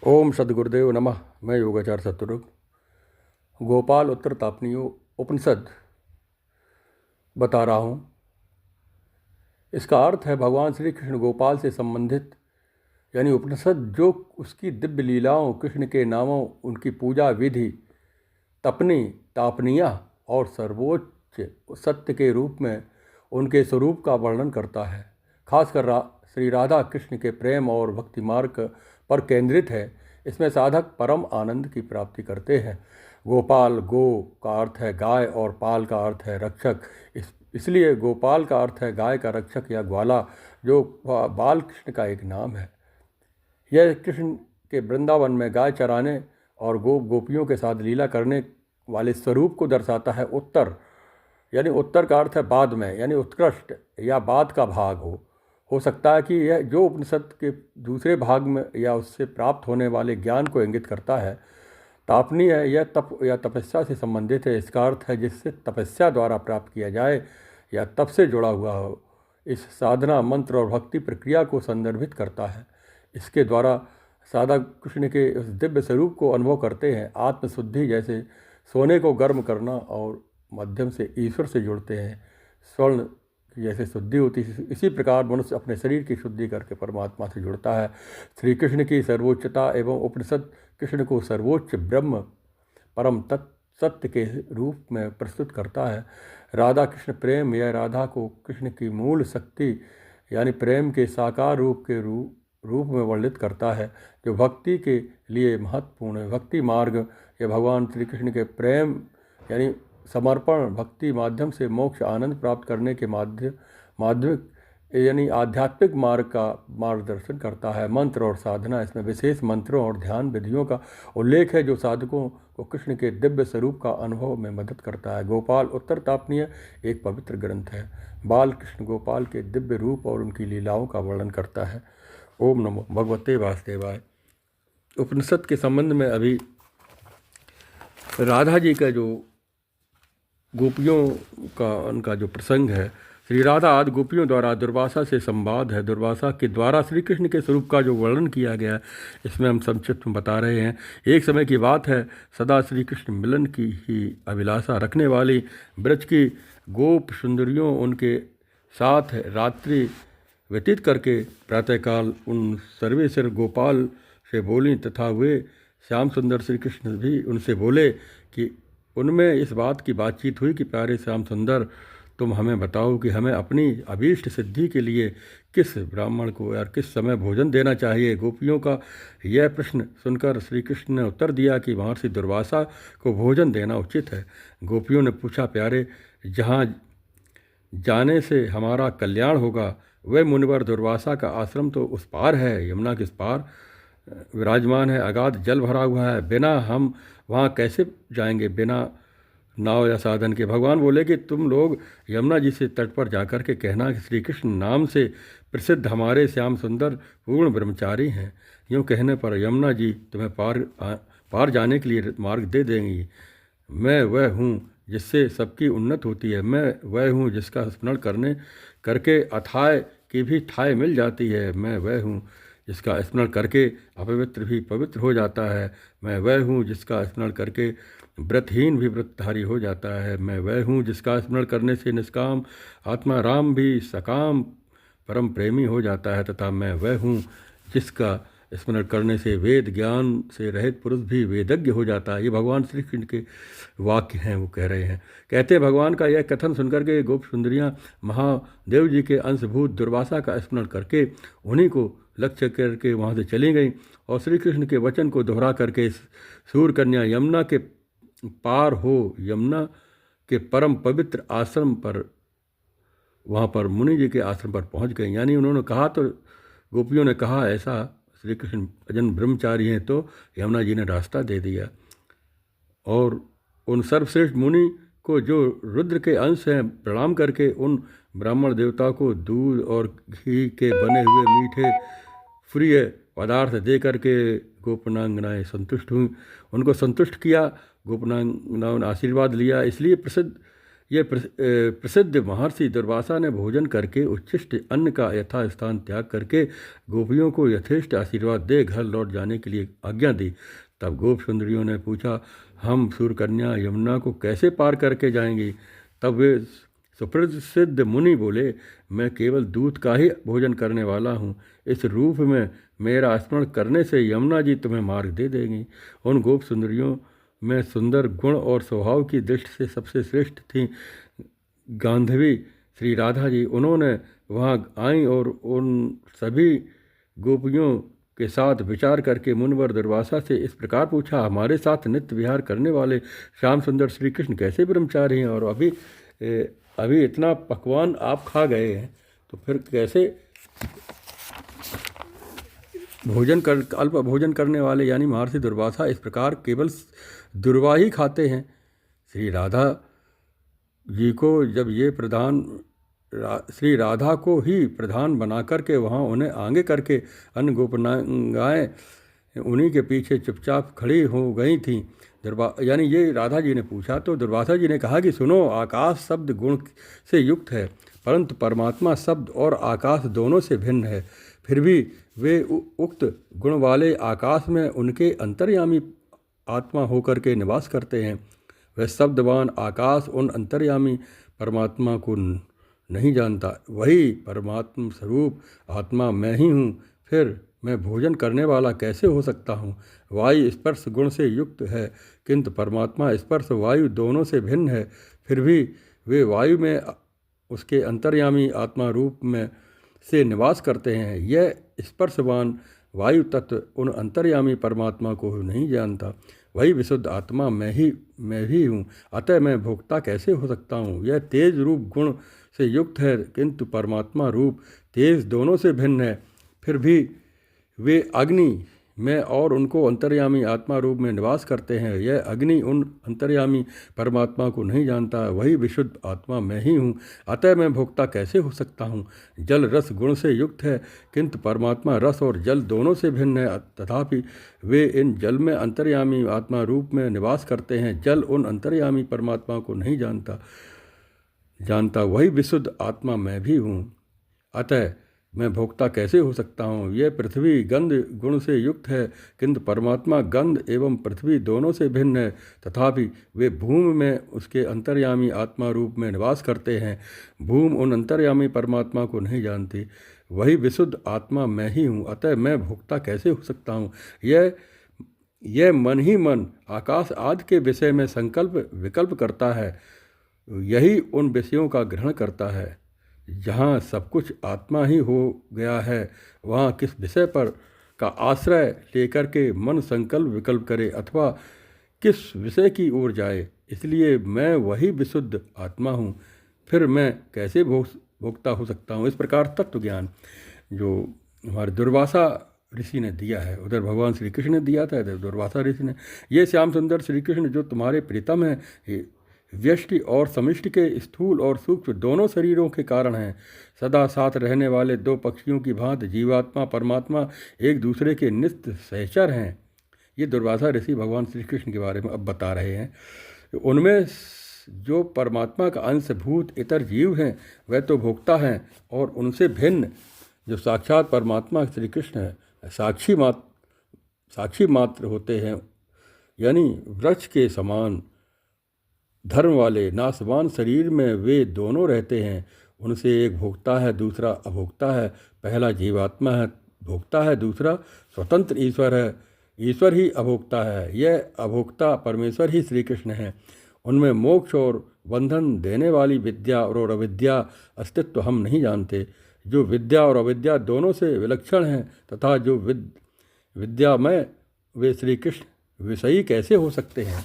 ओम सदगुरुदेव नमः। मैं योगाचार्य सतरूप गोपाल उत्तर तापनियो उपनिषद बता रहा हूँ। इसका अर्थ है भगवान श्री कृष्ण गोपाल से संबंधित यानी उपनिषद जो उसकी दिव्य लीलाओं, कृष्ण के नामों, उनकी पूजा विधि, तपनी, तापनिया और सर्वोच्च सत्य के रूप में उनके स्वरूप का वर्णन करता है। खासकर श्री राधा कृष्ण के प्रेम और भक्ति मार्ग पर केंद्रित है। इसमें साधक परम आनंद की प्राप्ति करते हैं। गोपाल, गो का अर्थ है गाय और पाल का अर्थ है रक्षक। इसलिए गोपाल का अर्थ है गाय का रक्षक या ग्वाला, जो बाल कृष्ण का एक नाम है। यह कृष्ण के वृंदावन में गाय चराने और गोपियों के साथ लीला करने वाले स्वरूप को दर्शाता है। उत्तर यानी उत्तर का अर्थ है बाद में, यानी उत्कृष्ट या बाद का भाग हो सकता है कि यह जो उपनिषद के दूसरे भाग में या उससे प्राप्त होने वाले ज्ञान को इंगित करता है। तापनी है, यह तप या तपस्या से संबंधित है। इसका अर्थ है जिससे तपस्या द्वारा प्राप्त किया जाए या तप से जुड़ा हुआ हो। इस साधना, मंत्र और भक्ति प्रक्रिया को संदर्भित करता है। इसके द्वारा साधक कृष्ण के उस दिव्य स्वरूप को अनुभव करते हैं। आत्मशुद्धि जैसे सोने को गर्म करना और माध्यम से ईश्वर से जुड़ते हैं। स्वर्ण की जैसे शुद्धि होती है, इसी प्रकार मनुष्य अपने शरीर की शुद्धि करके परमात्मा से जुड़ता है। श्री कृष्ण की सर्वोच्चता एवं उपनिषद कृष्ण को सर्वोच्च ब्रह्म परम सत्य के रूप में प्रस्तुत करता है। राधा कृष्ण प्रेम या राधा को कृष्ण की मूल शक्ति यानी प्रेम के साकार रूप में वर्णित करता है, जो भक्ति के लिए महत्वपूर्ण है। भक्ति मार्ग या भगवान श्री कृष्ण के प्रेम यानी समर्पण भक्ति माध्यम से मोक्ष आनंद प्राप्त करने के माध्यमिक यानी आध्यात्मिक मार्ग का मार्गदर्शन करता है। मंत्र और साधना, इसमें विशेष मंत्रों और ध्यान विधियों का उल्लेख है जो साधकों को कृष्ण के दिव्य स्वरूप का अनुभव में मदद करता है। गोपाल उत्तर तापनीय एक पवित्र ग्रंथ है। बाल कृष्ण गोपाल के दिव्य रूप और उनकी लीलाओं का वर्णन करता है। ओम नमो भगवते वासुदेवाय। उपनिषद के संबंध में अभी राधा जी का जो गोपियों का उनका जो प्रसंग है, श्री राधा आदि गोपियों द्वारा दुर्वासा से संवाद है। दुर्वासा के द्वारा श्री कृष्ण के स्वरूप का जो वर्णन किया गया, इसमें हम संक्षिप्त में बता रहे हैं। एक समय की बात है, सदा श्री कृष्ण मिलन की ही अभिलाषा रखने वाली ब्रज की गोप सुंदरियों उनके साथ रात्रि व्यतीत करके प्रातःकाल उन सर्वेश्वर गोपाल से बोली तथा वे श्याम सुंदर श्री कृष्ण भी उनसे बोले कि उनमें इस बात की बातचीत हुई कि प्यारे श्याम सुंदर, तुम हमें बताओ कि हमें अपनी अभीष्ट सिद्धि के लिए किस ब्राह्मण को या किस समय भोजन देना चाहिए। गोपियों का यह प्रश्न सुनकर श्री कृष्ण ने उत्तर दिया कि महर्षि दुर्वासा को भोजन देना उचित है। गोपियों ने पूछा, प्यारे, जहाँ जाने से हमारा कल्याण होगा वह मुनिवर दुर्वासा का आश्रम तो उस पार है, यमुना के उस पार विराजमान है। अगाध जल भरा हुआ है, बिना हम वहाँ कैसे जाएंगे, बिना नाव या साधन के। भगवान बोले कि तुम लोग यमुना जी से तट पर जाकर के कहना कि श्री कृष्ण नाम से प्रसिद्ध हमारे श्याम सुंदर पूर्ण ब्रह्मचारी हैं। यूँ कहने पर यमुना जी तुम्हें पार जाने के लिए मार्ग दे देंगी। मैं वह हूँ जिससे सबकी उन्नत होती है। मैं वह हूँ जिसका स्मरण करके अथाय की भी ठाय मिल जाती है। मैं वह हूँ जिसका स्मरण करके अपवित्र भी पवित्र हो जाता है। मैं वह हूँ जिसका स्मरण करके व्रतहीन भी व्रतधारी हो जाता है। मैं वह हूँ जिसका स्मरण करने से निष्काम आत्मा राम भी सकाम परम प्रेमी हो जाता है। तथा मैं वह हूँ जिसका स्मरण करने से वेद ज्ञान से रहित पुरुष भी वेदज्ञ हो जाता है। ये भगवान श्री कृष्ण के वाक्य हैं, वो कह रहे हैं। कहते हैं भगवान का यह कथन सुनकर के गोप सुंदरियाँ महादेव जी के अंशभूत दुर्वासा का स्मरण करके उन्हीं को लक्ष्य करके वहाँ से चली गई और श्री कृष्ण के वचन को दोहरा करके सूर कन्या यमुना के पार हो यमुना के परम पवित्र आश्रम पर, वहाँ पर मुनि जी के आश्रम पर पहुँच गई। यानी उन्होंने कहा, तो गोपियों ने कहा ऐसा श्री कृष्ण अजन ब्रह्मचारी हैं, तो यमुना जी ने रास्ता दे दिया। और उन सर्वश्रेष्ठ मुनि को जो रुद्र के अंश हैं, प्रणाम करके उन ब्राह्मण देवता को दूध और घी के बने हुए मीठे प्रिय पदार्थ दे करके गोपनांगनाएँ संतुष्ट हुई। उनको संतुष्ट किया, गोपनांगनाओं ने आशीर्वाद लिया। इसलिए प्रसिद्ध ये प्रसिद्ध महर्षि दुर्वासा ने भोजन करके उच्छिष्ट अन्न का यथास्थान त्याग करके गोपियों को यथेष्ट आशीर्वाद दे घर लौट जाने के लिए आज्ञा दी। तब गोप सुंदरियों ने पूछा, हम सूर्यकन्या यमुना को कैसे पार करके जाएंगी? तब वे सुप्रसिद्ध मुनि बोले, मैं केवल दूध का ही भोजन करने वाला हूँ। इस रूप में मेरा स्मरण करने से यमुना जी तुम्हें मार्ग दे देंगी। उन गोप सुंदरियों में सुंदर गुण और स्वभाव की दृष्टि से सबसे श्रेष्ठ थी गांधवी श्री राधा जी। उन्होंने वहाँ आई और उन सभी गोपियों के साथ विचार करके मुनिवर दुर्वासा से इस प्रकार पूछा, हमारे साथ नित्य विहार करने वाले श्याम सुंदर श्री कृष्ण कैसे ब्रह्मचारी हैं? और अभी इतना पकवान आप खा गए हैं, तो फिर कैसे अल्प भोजन करने वाले यानी महर्षि दुर्वासा इस प्रकार केवल दुर्वा ही खाते हैं। श्री राधा जी को जब ये श्री राधा को ही प्रधान बना करके वहाँ उन्हें आगे करके अन्य गोपनांगाएँ उन्हीं के पीछे चुपचाप खड़ी हो गई थीं। यानी ये राधा जी ने पूछा तो दुर्वासा जी ने कहा कि सुनो, आकाश शब्द गुण से युक्त है, परंतु परमात्मा शब्द और आकाश दोनों से भिन्न है। फिर भी वे उक्त गुण वाले आकाश में उनके अंतर्यामी आत्मा होकर के निवास करते हैं। वह शब्दवान आकाश उन अंतर्यामी परमात्मा को नहीं जानता। वही परमात्मा स्वरूप आत्मा मैं ही हूँ। फिर मैं भोजन करने वाला कैसे हो सकता हूँ? वायु स्पर्श गुण से युक्त है, किंतु परमात्मा स्पर्श वायु दोनों से भिन्न है। फिर भी वे वायु में उसके अंतर्यामी आत्मा रूप में से निवास करते हैं। यह स्पर्शवान वायु तत्व उन अंतर्यामी परमात्मा को नहीं जानता। वही विशुद्ध आत्मा मैं ही हूँ, अतः मैं भोक्ता कैसे हो सकता हूँ? यह तेज रूप गुण से युक्त है, किंतु परमात्मा रूप तेज दोनों से भिन्न है। फिर भी वे अग्नि में और उनको अंतर्यामी आत्मा रूप में निवास करते हैं। यह अग्नि उन अंतर्यामी परमात्मा को नहीं जानता। वही विशुद्ध आत्मा मैं ही हूँ, अतः मैं भोक्ता कैसे हो सकता हूँ? जल रस गुण से युक्त है, किंतु परमात्मा रस और जल दोनों से भिन्न है। तथापि वे इन जल में अंतर्यामी आत्मा रूप में निवास करते हैं। जल उन अंतर्यामी परमात्मा को नहीं जानता। वही विशुद्ध आत्मा मैं भी हूँ, अतः मैं भोक्ता कैसे हो सकता हूँ? यह पृथ्वी गंध गुण से युक्त है, किंतु परमात्मा गंध एवं पृथ्वी दोनों से भिन्न है। तथापि वे भूमि में उसके अंतर्यामी आत्मा रूप में निवास करते हैं। भूमि उन अंतर्यामी परमात्मा को नहीं जानती। वही विशुद्ध आत्मा मैं ही हूँ, अतः मैं भोक्ता कैसे हो सकता हूँ? यह मन ही मन आकाश आदि के विषय में संकल्प विकल्प करता है। यही उन विषयों का ग्रहण करता है। जहाँ सब कुछ आत्मा ही हो गया है, वहाँ किस विषय पर का आश्रय लेकर के मन संकल्प विकल्प करे अथवा किस विषय की ओर जाए? इसलिए मैं वही विशुद्ध आत्मा हूँ, फिर मैं कैसे भोक्ता हो सकता हूँ? इस प्रकार तत्व ज्ञान जो हमारे दुर्वासा ऋषि ने दिया है, उधर भगवान श्री कृष्ण ने दिया था, इधर दुर्वासा ऋषि ने। ये श्याम सुंदर श्री कृष्ण जो तुम्हारे प्रीतम हैं, व्यष्टि और समिष्टि के स्थूल और सूक्ष्म दोनों शरीरों के कारण हैं। सदा साथ रहने वाले दो पक्षियों की भांति जीवात्मा परमात्मा एक दूसरे के नित्य सहचर हैं। ये दुर्वासा ऋषि भगवान श्री कृष्ण के बारे में अब बता रहे हैं। उनमें जो परमात्मा का अंशभूत इतर जीव हैं वह तो भोक्ता हैं, और उनसे भिन्न जो साक्षात परमात्मा श्री कृष्ण है साक्षी मात्र होते हैं। यानी वृक्ष के समान धर्म वाले नासवान शरीर में वे दोनों रहते हैं। उनसे एक भोक्ता है, दूसरा अभोक्ता है। पहला जीवात्मा है भोक्ता है, दूसरा स्वतंत्र ईश्वर है। ईश्वर ही अभोक्ता है। यह अभोक्ता परमेश्वर ही श्री कृष्ण है। उनमें मोक्ष और बंधन देने वाली विद्या और अविद्या अस्तित्व हम नहीं जानते। जो विद्या और अविद्या दोनों से विलक्षण हैं तथा जो विद्यामय वे श्री कृष्ण विषयी कैसे हो सकते हैं?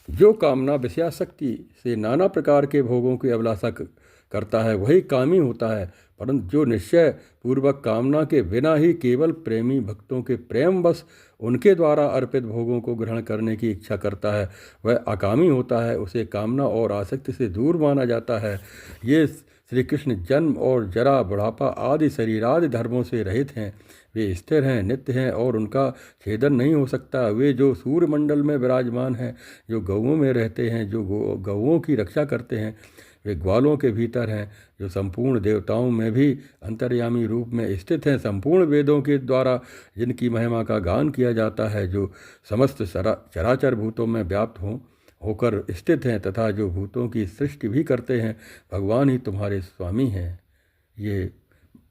जो कामना विषयाशक्ति से नाना प्रकार के भोगों की अभिलाषा करता है वही कामी होता है, परंतु जो निश्चय पूर्वक कामना के बिना ही केवल प्रेमी भक्तों के प्रेम बस उनके द्वारा अर्पित भोगों को ग्रहण करने की इच्छा करता है वह अकामी होता है। उसे कामना और आसक्ति से दूर माना जाता है। ये श्री कृष्ण जन्म और जरा बुढ़ापा आदि शरीरादि धर्मों से रहित हैं। वे स्थिर हैं, नित्य हैं और उनका छेदन नहीं हो सकता। वे जो सूर्यमंडल में विराजमान हैं, जो गौओं में रहते हैं, जो गौओं की रक्षा करते हैं, वे ग्वालों के भीतर हैं, जो संपूर्ण देवताओं में भी अंतर्यामी रूप में स्थित हैं, संपूर्ण वेदों के द्वारा जिनकी महिमा का गान किया जाता है, जो समस्त चराचर भूतों में व्याप्त होकर स्थित हैं तथा जो भूतों की सृष्टि भी करते हैं, भगवान ही तुम्हारे स्वामी हैं। ये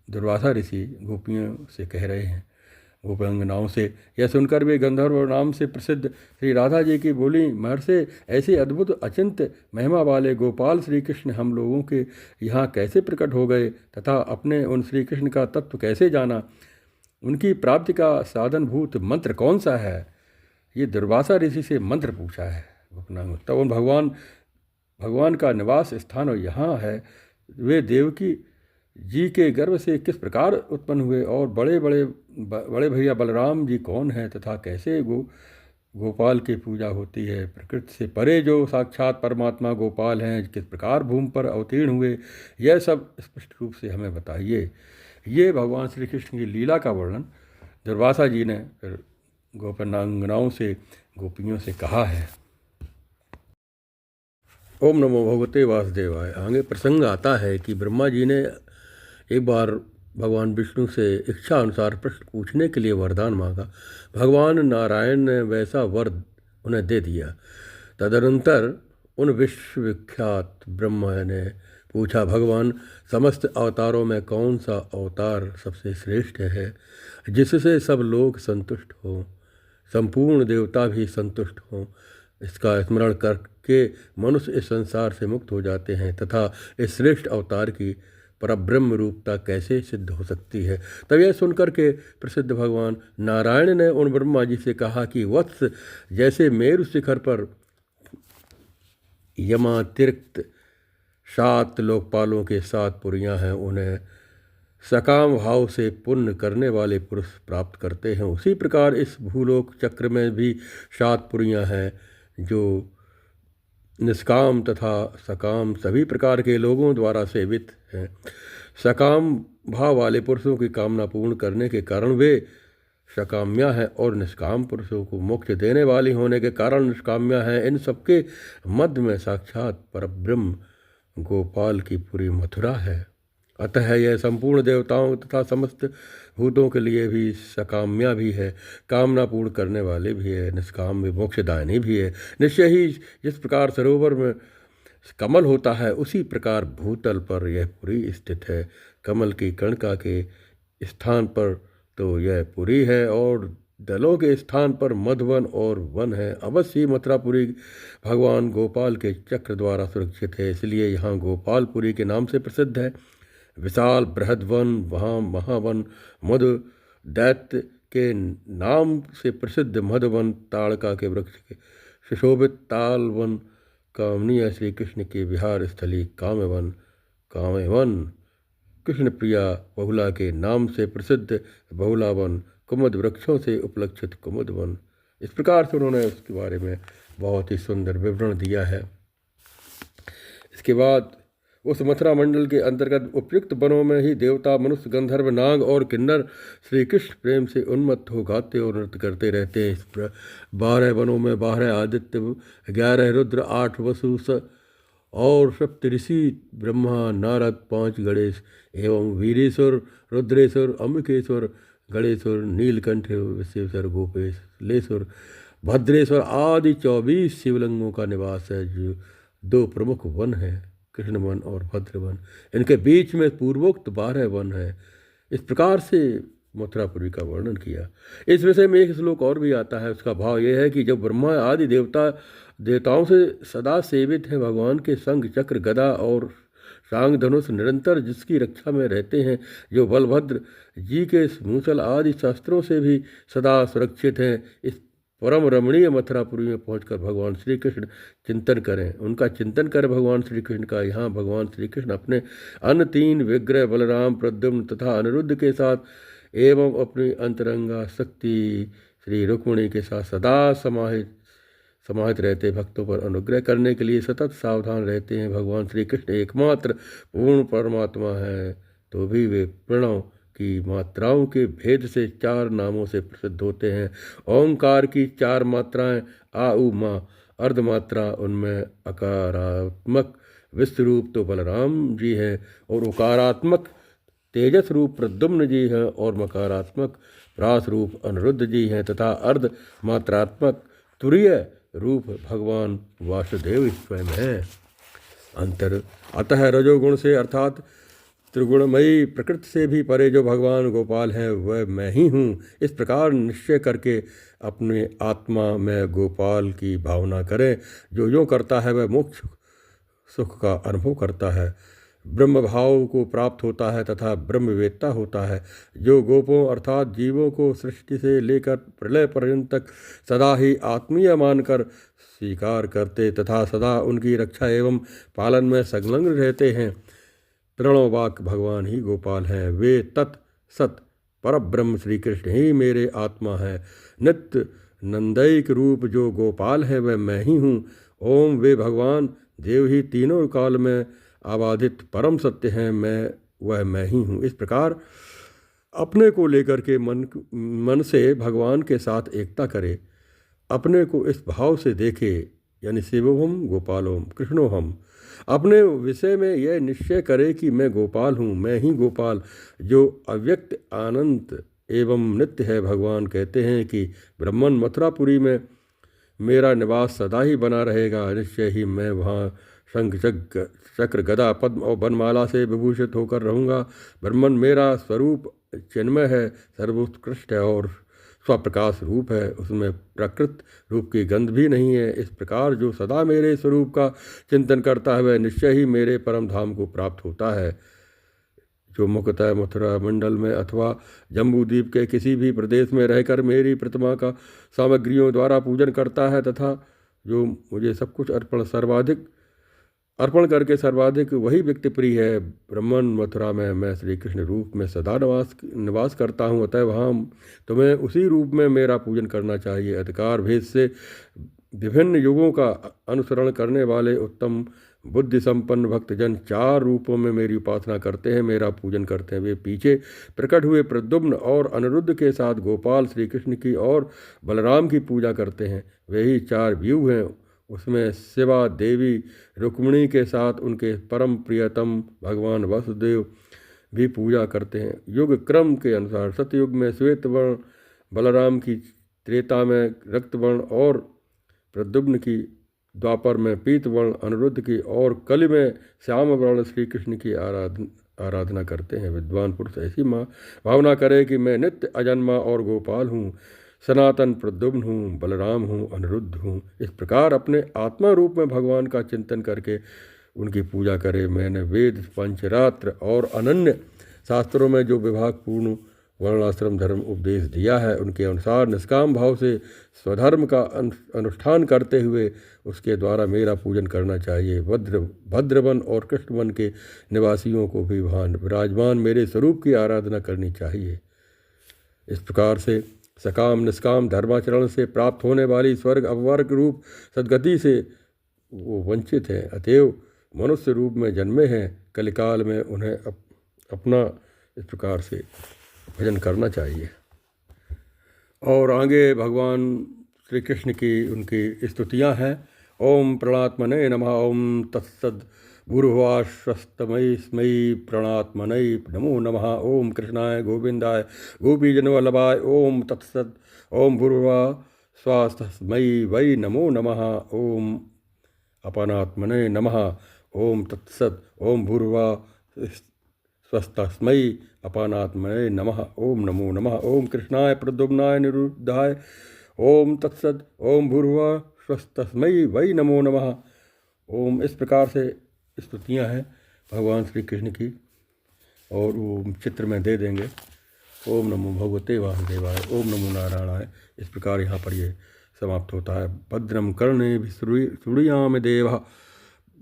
दुर्वासा ऋषि गोपियों से कह रहे हैं, गोपांगनाओं से। यह सुनकर वे गंधर्व नाम से प्रसिद्ध श्री राधा जी की बोली, महर्षि, ऐसे अद्भुत अचिंत्य महिमा वाले गोपाल श्री कृष्ण हम लोगों के यहाँ कैसे प्रकट हो गए तथा अपने उन श्री कृष्ण का तत्व कैसे जाना? उनकी प्राप्ति का साधनभूत मंत्र कौन सा है? ये दुर्वासा ऋषि से मंत्र पूछा है गोपनांग। तब उन भगवान का निवास स्थान यहाँ है। वे देवकी जी के गर्भ से किस प्रकार उत्पन्न हुए और बड़े भैया बलराम जी कौन हैं तथा कैसे गोपाल की पूजा होती है? प्रकृति से परे जो साक्षात परमात्मा गोपाल हैं किस प्रकार भूमि पर अवतीर्ण हुए, यह सब स्पष्ट रूप से हमें बताइए। ये भगवान श्री कृष्ण की लीला का वर्णन दुर्वासा जी ने फिर गोपनांगनाओं से, गोपियों से कहा है। ओम नमो भगवते वासुदेवाय। आगे प्रसंग आता है कि ब्रह्मा जी ने एक बार भगवान विष्णु से इच्छा अनुसार प्रश्न पूछने के लिए वरदान मांगा। भगवान नारायण ने वैसा वर उन्हें दे दिया। तदनंतर उन विश्वविख्यात ब्रह्मा ने पूछा, भगवान, समस्त अवतारों में कौन सा अवतार सबसे श्रेष्ठ है जिससे सब लोग संतुष्ट हों, संपूर्ण देवता भी संतुष्ट हों? इसका स्मरण करके मनुष्य इस संसार से मुक्त हो जाते हैं तथा इस श्रेष्ठ अवतार की परब्रह्म रूपता कैसे सिद्ध हो सकती है? तब यह सुनकर के प्रसिद्ध भगवान नारायण ने उन ब्रह्मा जी से कहा कि वत्स, जैसे मेरु शिखर पर यमातिरिक्त 7 लोकपालों के 7 पुरियाँ हैं, उन्हें सकाम भाव से पुण्य करने वाले पुरुष प्राप्त करते हैं, उसी प्रकार इस भूलोक चक्र में भी 7 पुरियाँ हैं जो निष्काम तथा सकाम सभी प्रकार के लोगों द्वारा सेवित हैं। सकाम भाव वाले पुरुषों की कामना पूर्ण करने के कारण वे सकाम्या है और निष्काम पुरुषों को मोक्ष देने वाली होने के कारण निष्काम्या है। इन सबके मध्य में साक्षात परब्रह्म गोपाल की पूरी मथुरा है। अतः यह संपूर्ण देवताओं तथा समस्त भूतों के लिए भी सकाम्या भी है, कामना पूर्ण करने वाले भी है, निष्काम भी, मोक्षदायिनी भी है। निश्चय ही जिस प्रकार सरोवर में कमल होता है उसी प्रकार भूतल पर यह पुरी स्थित है। कमल की कणका के स्थान पर तो यह पुरी है और दलों के स्थान पर मधुवन और वन है। अवश्य मथुरापुरी भगवान गोपाल के चक्र द्वारा सुरक्षित है, इसलिए यहाँ गोपालपुरी के नाम से प्रसिद्ध है। विशाल बृहद वन, वहाँ महावन मधु दैत्य के नाम से प्रसिद्ध मधुवन, ताड़का के वृक्ष के सुशोभित तालवन, कामनीय श्री कृष्ण के विहार स्थली कामवन, कृष्ण प्रिया बहुला के नाम से प्रसिद्ध बहुलावन, कुमुद वृक्षों से उपलक्षित कुमुदवन। इस प्रकार से उन्होंने उसके बारे में बहुत ही सुंदर विवरण दिया है। इसके बाद उस मथुरा मंडल के अंतर्गत उपयुक्त वनों में ही देवता, मनुष्य, गंधर्व, नाग और किन्नर श्री कृष्ण प्रेम से उन्मत्त हो गाते और नृत्य करते रहते हैं। इस 12 वनों में 12 आदित्य, 11 रुद्र, 8 वसु और 7 ऋषि ब्रह्मा, नारद, 5 गणेश एवं वीरेश्वर, रुद्रेश्वर, अम्बिकेश्वर, गणेश्वर, नीलकंठ, विश्वेश्वर, गोपेश्वर, भद्रेश्वर आदि 24 शिवलिंगों का निवास है। जो 2 प्रमुख वन हैं, कृष्ण वन और भद्र वन, इनके बीच में पूर्वोक्त 12 वन है। इस प्रकार से मथुरापुरी का वर्णन किया। इस विषय में एक श्लोक और भी आता है। उसका भाव यह है कि जब ब्रह्मा आदि देवताओं से सदा सेवित हैं, भगवान के संग चक्र, गदा और शांग धनुष निरंतर जिसकी रक्षा में रहते हैं, जो बलभद्र जी के मूसल आदि शस्त्रों से भी सदा सुरक्षित हैं, इस परम रमणीय मथुरापुरी में पहुंचकर भगवान श्री कृष्ण चिंतन करें, उनका चिंतन करें भगवान श्री कृष्ण का। यहाँ भगवान श्री कृष्ण अपने अन्य 3 विग्रह बलराम, प्रद्युम्न तथा अनिरुद्ध के साथ एवं अपनी अंतरंगा शक्ति श्री रुक्मिणी के साथ सदा समाहित रहते, भक्तों पर अनुग्रह करने के लिए सतत सावधान रहते हैं। भगवान श्री कृष्ण एकमात्र पूर्ण परमात्मा है, तो भी वे प्रणव की मात्राओं के भेद से 4 नामों से प्रसिद्ध होते हैं। ओंकार की 4 मात्राएं आ उ मा, अर्धमात्रा उनमें अकारात्मक विश्वरूप तो बलराम जी हैं और उकारात्मक तेजस रूप प्रद्युम्न जी हैं और मकारात्मक प्रास रूप अनिरुद्ध जी हैं तथा अर्ध मात्रात्मक तुरीय रूप भगवान वासुदेव स्वयं हैं। अंतर अतः रजोगुण से अर्थात त्रिगुणमयी प्रकृति से भी परे जो भगवान गोपाल हैं वह मैं ही हूँ। इस प्रकार निश्चय करके अपने आत्मा में गोपाल की भावना करें। जो यूँ करता है वह मोक्ष सुख का अनुभव करता है, ब्रह्म भाव को प्राप्त होता है तथा ब्रह्मवेत्ता होता है। जो गोपों अर्थात जीवों को सृष्टि से लेकर प्रलय पर्यंत तक सदा ही आत्मीय मानकर स्वीकार करते तथा सदा उनकी रक्षा एवं पालन में संलग्न रहते हैं, प्रणववाक भगवान ही गोपाल हैं। वे तत् सत परब्रह्म श्री कृष्ण ही मेरे आत्मा है। नित्य नंदैक रूप जो गोपाल है वह मैं ही हूँ। ओम वे भगवान देव ही तीनों काल में आबादित परम सत्य हैं, वह मैं ही हूँ। इस प्रकार अपने को लेकर के मन से भगवान के साथ एकता करे, अपने को इस भाव से देखे, यानी शिवोहम गोपालोम कृष्णोहम। अपने विषय में यह निश्चय करे कि मैं गोपाल हूँ, मैं ही गोपाल जो अव्यक्त आनंद एवं नित्य है। भगवान कहते हैं कि ब्रह्मन मथुरापुरी में मेरा निवास सदा ही बना रहेगा, निश्चय ही मैं वहाँ शंख चक्र गदा पद्म और वनमाला से विभूषित होकर रहूँगा। ब्रह्मन मेरा स्वरूप चिन्मय है, सर्वोत्कृष्ट है और स्वप्रकाश रूप है, उसमें प्रकृत रूप की गंध भी नहीं है। इस प्रकार जो सदा मेरे स्वरूप का चिंतन करता है वह निश्चय ही मेरे परम धाम को प्राप्त होता है। जो मुख्यतः मथुरा मंडल में अथवा जम्बूद्वीप के किसी भी प्रदेश में रहकर मेरी प्रतिमा का सामग्रियों द्वारा पूजन करता है तथा जो मुझे सब कुछ अर्पण करके सर्वाधिक वही व्यक्ति प्रिय है। ब्रह्मन मथुरा में मैं श्री कृष्ण रूप में सदा निवास करता हूँ, अतः वहाँ तुम्हें उसी रूप में मेरा पूजन करना चाहिए। अधिकार भेद से विभिन्न युगों का अनुसरण करने वाले उत्तम बुद्धि संपन्न भक्तजन 4 रूपों में मेरी उपासना करते हैं, मेरा पूजन करते हैं। वे पीछे प्रकट हुए प्रद्युम्न और अनिरुद्ध के साथ गोपाल श्री कृष्ण की और बलराम की पूजा करते हैं। वे ही 4 व्यूह हैं, उसमें शिवा देवी रुक्मिणी के साथ उनके परम प्रियतम भगवान वासुदेव भी पूजा करते हैं। युग क्रम के अनुसार सतयुग में श्वेत वर्ण बलराम की, त्रेता में रक्त वर्ण और प्रद्युम्न की, द्वापर में पीत वर्ण अनिरुद्ध की और कलि में श्याम वर्ण श्री कृष्ण की आराधना करते हैं। विद्वान पुरुष ऐसी भावना करे कि मैं नित्य अजन्मा और गोपाल हूँ, सनातन प्रद्युम्न हूँ, बलराम हूँ, अनिरुद्ध हूँ। इस प्रकार अपने आत्मा रूप में भगवान का चिंतन करके उनकी पूजा करे। मैंने वेद पंचरात्र और अनन्य शास्त्रों में जो विभागपूर्ण वर्णाश्रम धर्म उपदेश दिया है उनके अनुसार निष्काम भाव से स्वधर्म का अनुष्ठान करते हुए उसके द्वारा मेरा पूजन करना चाहिए। भद्रवन और कृष्णवन के निवासियों को भी वहाँ विराजमान मेरे स्वरूप की आराधना करनी चाहिए। इस प्रकार से सकाम निष्काम धर्माचरण से प्राप्त होने वाली स्वर्ग अपवर्ग रूप सद्गति से वो वंचित हैं, अतएव मनुष्य रूप में जन्मे हैं। कलिकाल में उन्हें अपना इस प्रकार से भजन करना चाहिए। और आगे भगवान श्री कृष्ण की उनकी स्तुतियाँ हैं। ओम प्रणआत्मने नमः। ओम तत्सद भूर्भुवस्वस्तमयि स्मयि प्रणआत्मने नमो नमः। ओम कृष्णाय गोविंदाय गोपीजनवल्लभाय ओम तत्सद। ओम भूर्भुवस्वस्तमयि वै नमो नमः। ओम अपनात्मने नमः। ओम तत्सद। ओम भूर्भुवस्वस्तस्मै अपानात्मने नमः। ओम नमो नमः। ओम कृष्णाय प्रद्युम्नाय निरुद्धाय ओम तत्सद। ओम भूर्भुवस्वस्तस्मै वै नमो नमः। ओम इस प्रकार से स्तुतियाँ हैं भगवान श्री कृष्ण की और वो चित्र में दे देंगे। ओम नमो भगवते वासुदेवाय। ओम नमो नारायणाय। इस प्रकार यहाँ पर ये समाप्त होता है। भद्रम कर्णे सूर्याम देव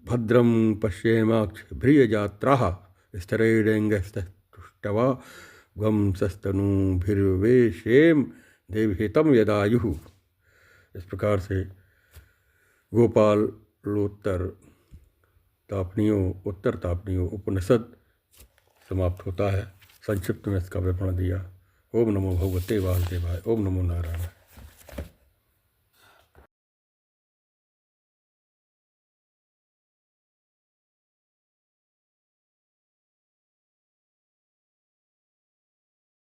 भद्रम पश्येमाक्षभिर्यजात्राः स्थिरैरङ्गस्तुष्टवा गम सस्तनूभिर्वेशेम देवहितम यदायुः। इस प्रकार से गोपालोत्तर तापनियों उपनिषद समाप्त होता है। संक्षिप्त में इसका विवरण दिया। ओम नमो भगवते वासुदेवाय। ओम नमो नारायण।